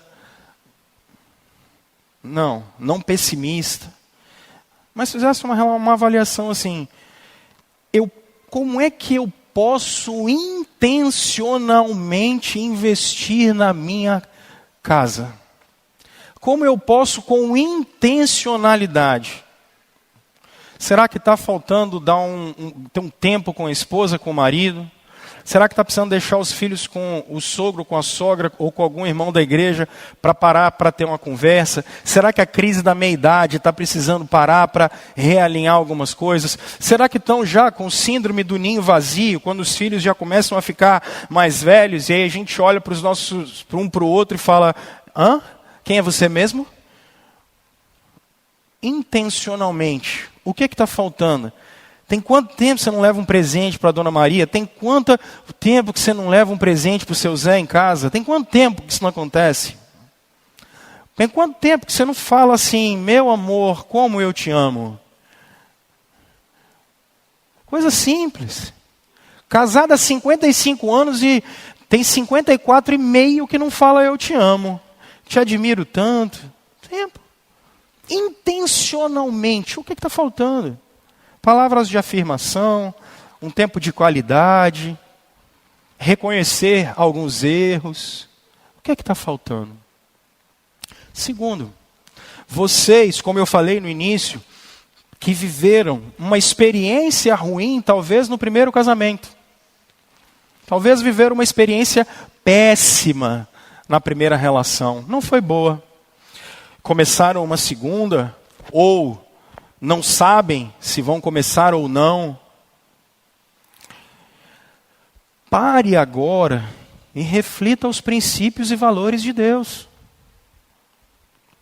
não pessimista, mas fizesse uma avaliação assim, como é que eu posso intencionalmente investir na minha casa? Como eu posso com intencionalidade? Será que está faltando ter um tempo com a esposa, com o marido? Será que está precisando deixar os filhos com o sogro, com a sogra ou com algum irmão da igreja para parar para ter uma conversa? Será que a crise da meia-idade está precisando parar para realinhar algumas coisas? Será que estão já com síndrome do ninho vazio, quando os filhos já começam a ficar mais velhos e aí a gente olha para um para o outro e fala, quem é você mesmo? Intencionalmente, o que está faltando? Tem quanto tempo você não leva um presente para a Dona Maria? Tem quanto tempo que você não leva um presente para o seu Zé em casa? Tem quanto tempo que isso não acontece? Tem quanto tempo que você não fala assim, meu amor, como eu te amo? Coisa simples. Casada há 55 anos e tem 54 e meio que não fala eu te amo. Te admiro tanto. Tempo. Intencionalmente, o que está faltando? Palavras de afirmação, um tempo de qualidade, reconhecer alguns erros. O que é que está faltando? Segundo, vocês, como eu falei no início, que viveram uma experiência ruim, talvez no primeiro casamento. Talvez viveram uma experiência péssima na primeira relação. Não foi boa. Começaram uma segunda, ou não sabem se vão começar ou não. Pare agora e reflita os princípios e valores de Deus.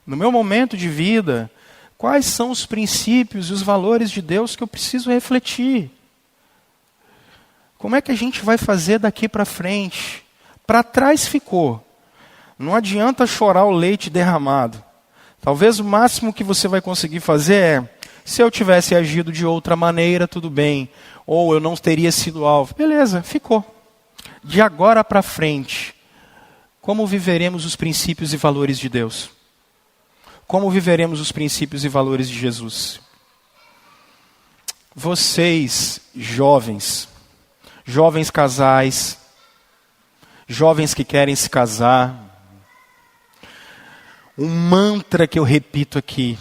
No meu momento de vida, quais são os princípios e os valores de Deus que eu preciso refletir? Como é que a gente vai fazer daqui para frente? Para trás ficou. Não adianta chorar o leite derramado. Talvez o máximo que você vai conseguir fazer é, se eu tivesse agido de outra maneira, tudo bem. Ou eu não teria sido alvo. Beleza, ficou. De agora para frente, como viveremos os princípios e valores de Deus? Como viveremos os princípios e valores de Jesus? Vocês, jovens casais, jovens que querem se casar, um mantra que eu repito aqui: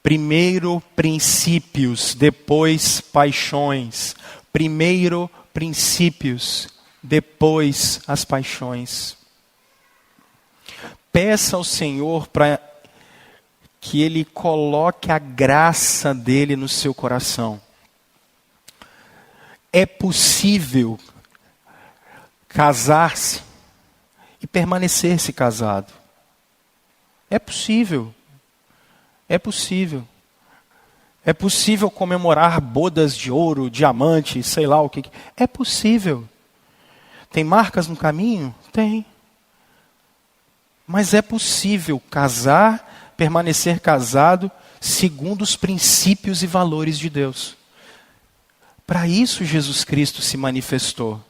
primeiro princípios, depois paixões. Primeiro princípios, depois as paixões. Peça ao Senhor para que Ele coloque a graça dEle no seu coração. É possível casar-se e permanecer-se casado. É possível. É possível. É possível comemorar bodas de ouro, diamante, sei lá o que. É possível. Tem marcas no caminho? Tem. Mas é possível casar, permanecer casado, segundo os princípios e valores de Deus. Para isso Jesus Cristo se manifestou.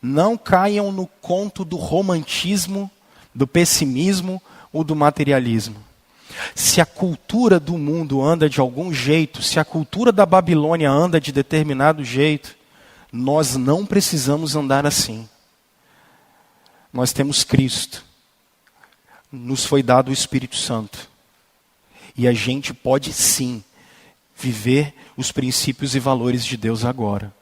Não caiam no conto do romantismo, do pessimismo ou do materialismo. Se a cultura do mundo anda de algum jeito, se a cultura da Babilônia anda de determinado jeito, nós não precisamos andar assim. Nós temos Cristo. Nos foi dado o Espírito Santo. E a gente pode sim viver os princípios e valores de Deus agora.